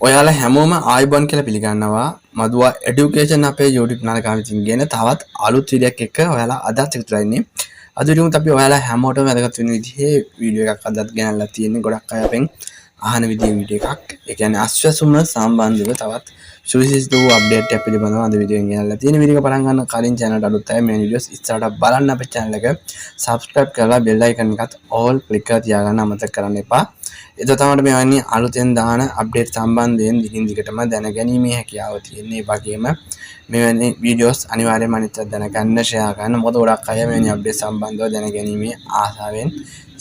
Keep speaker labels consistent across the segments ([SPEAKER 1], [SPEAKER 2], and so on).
[SPEAKER 1] ඔයාලා හැමෝම ආයිබෝන් කියලා පිළිගන්නවා මදුවා එඩියුකේෂන් අපේ YouTube නාලිකාව විසින් ගෙන තවත් අලුත් වීඩියෝයක් එක්ක ඔයාලා අදත් එකතු වෙලා ඉන්නේ. අද වීඩියෝත් අපි ඔයාලා හැමෝටම වැදගත් වෙන විදිහේ වීඩියෝ එකක් අදත් ගෙනල්ලා තියෙන්නේ. ගොඩක් අය අපෙන් අහන විදිහේ වීඩියෝ එකක්. ඒ කියන්නේ අශ්වසුම සම්බන්ධව තවත් සුවිශේෂ වූ අප්ඩේට් එකක් පිළිබඳව අද වීඩියෝ එකෙන් ගෙනල්ලා තියෙන. වීඩියෝ එක පටන් ගන්න කලින් channel එකට අලුත් අය මේ වීඩියෝස් ඉස්සරහට බලන්න අපේ channel එක subscribe කරලා bell icon එකත් all click කරලා තියාගන්න අමතක කරන්න එපා. එතකොට තමයි මෙවැනි අලුතෙන් දාන අප්ඩේට් සම්බන්ධයෙන් දිගින් දිගටම දැනගැනීමේ හැකියාව තියෙන්නේ. ඒ වගේම මෙවැනි වීඩියෝස් අනිවාර්යයෙන්ම අනිත් දැනගන්න ෂෙයා කරන්න. මොකද ගොඩක් අය මෙවැනි අප්ඩේට් සම්බන්ධව දැනගැනීමේ ආසාවෙන්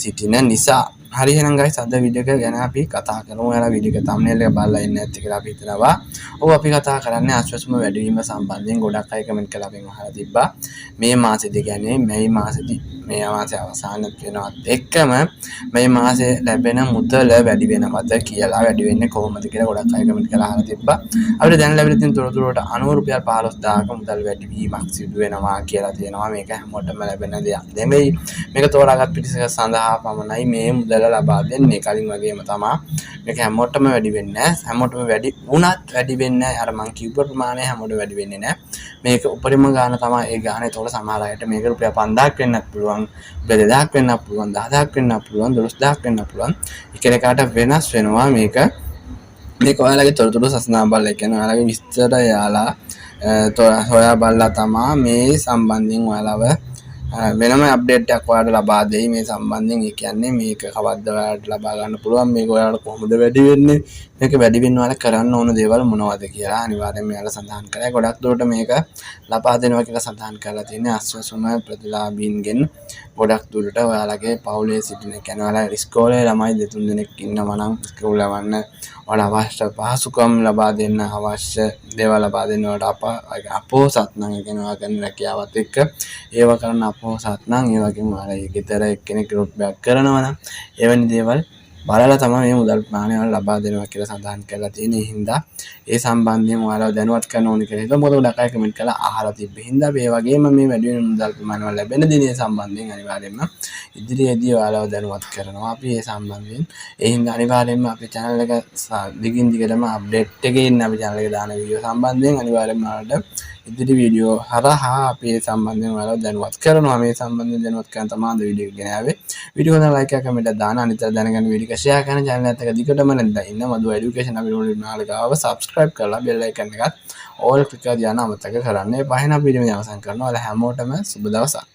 [SPEAKER 1] සිටින නිසා. හරි එහෙනම් guys අද වීඩියෝ එක ගැන අපි කතා කරමු. ඔයාලා වීඩියෝ එක thumbnail එක බලලා ඉන්නේ නැති කියලා අපි හිතනවා. ඔව් අපි කතා කරන්නේ අශ්වසුම වැඩිවීම සම්බන්ධයෙන් ගොඩක් අය කමෙන්ට් කරලා අපෙන් අහලා තිබ්බා. මේ මාසෙදී කියන්නේ මේ මාසෙදී මේ මාසේ අවසාන වෙනවත් එක්කම මේ මාසේ ලැබෙන මුදල වැඩි වෙනවද කියලා වැඩි වෙන්නේ කොහොමද කියලා ගොඩක් අය කමෙන්ට් කරලා අහලා තිබ්බා. අපිට දැන් ලැබෙන තියෙන තොරතුරු වලට අනුව රුපියල් 15000ක මුදල් වැඩි වීමක් සිදු වෙනවා කියලා තියෙනවා. මේක හැමෝටම ලැබෙන දෙයක් නෙමෙයි. මේක තෝරාගත් පිරිසක සඳහා පමණයි මේ මුදල ලබා දෙන්නේ. කලින් වගේම තමයි මේක හැමෝටම වැඩි වෙන්නේ නැහැ. හැමෝටම වැඩි වුණත් වැඩි වෙන්නේ නැහැ. අර මං කිව්ව ප්‍රමාණය හැමෝටම වැඩි වෙන්නේ නැහැ. මේක උපරිම ගාන තමයි ඒ ගාන. ඒතකොට සමහර අයට මේක රුපියල් 5000ක් වෙන්නත් පුළුවන්. රුපියල් 2000ක් වෙන්නත් පුළුවන්. 10000ක් වෙන්නත් පුළුවන්. 12000ක් වෙන්නත් පුළුවන්. එකිනෙකාට වෙනස් වෙනවා මේක. මේක ඔයාලගේ තොරතුරු සසඳා බලලා කියන්නේ ඔයාලගේ විස්තර යාලා හොයා බලලා තමයි මේ සම්බන්ධයෙන් ඔයාලව වෙනම අප්ඩේට් එකක් ඔයාලට ලබා දෙයි මේ සම්බන්ධයෙන්. ඒ කියන්නේ මේක කවද්ද ඔයාලට ලබා ගන්න පුළුවන්, මේක ඔයාලට කොහොමද වැඩි වෙන්නේ, මේක වැඩි වෙන්න ඔයාලා කරන්න ඕන දේවල් මොනවද කියලා අනිවාර්යයෙන්ම ඔයාලා සඳහන් කරලා ගොඩක් දුරට මේක ලබා දෙනවා කියලා සඳහන් කරලා තියෙන්නේ. අශ්වසුම ප්‍රතිලාභීන්ගෙන් ගොඩක් දුරට ඔයාලගේ පවුලේ සිටින කියන්නේ ඔයාලා ඉස්කෝලේ ළමයි දෙතුන් දෙනෙක් ඉන්නවා නම් ඉස්කෝල යවන්න ඔයාලා අවශ්‍ය පහසුකම් ලබා දෙන්න අවශ්‍ය දේවල් ලබා දෙන්න ඔයාලට අපෝසත් නම් ඒ කියන්නේ ඔයාලා කරන රැකියාවත් එක්ක ඒව කරන්න අපෝසත් නම් ඒ වගේම ඔයාලා ගෙදර එක්කෙනෙක් රොට් බෑක් කරනවා නම් එවැනි දේවල් බලලා තමයි මේ මුදල් ප්‍රමාණය ලබා දෙනවා කියලා සඳහන් කරලා තියෙන. ඒ හින්දා ඒ සම්බන්ධයෙන් ඔයාලා දැනුවත් කරන්න ඕනේ කියලා හිතුවා. මොකද ගොඩක් අය කමෙන්ට් කරලා අහලා තිබ්බේ හින්දා මේ වගේම මේ වැඩි වෙන මුදල් ප්‍රමාණය ලැබෙන දිනේ සම්බන්ධයෙන් අනිවාර්යයෙන්ම ඉදිරියේදී ඔයාලව දැනුවත් කරනවා අපි ඒ සම්බන්ධයෙන්. ඒ හින්දා අනිවාර්යයෙන්ම අපේ channel එක දිගින් දිගටම අප්ඩේට් එකේ ඉන්න අපි channel එක දාන වීඩියෝ සම්බන්ධයෙන් අනිවාර්යයෙන්ම ඔයාලට ඉදිරි වීඩියෝ හරහා අපි ඒ සම්බන්ධයෙන් ඔයාලව දැනුවත් කරනවා. මේ සම්බන්ධයෙන් දැනුවත් කරන තමයි අද වීඩියෝ එක ගෙන ආවේ. වීඩියෝ එක ලයික් එකක් කමෙන්ට් එකක් දාන්න අනිත් අය දැනගන්න වීඩියෝ එක ෂෙයා කරන channel එකත් එක දිගටම නැත්නම් ඉන්න මදුවා এডুকেෂන් අපි නාලිකාව subscribe කරලා bell icon එකත් all click කරලා දාන්න අමතක කරන්න එපා. එහෙනම් වීඩියෝ එක අවසන් කරනවා. ඔයාලා හැමෝටම සුබ දවසක්.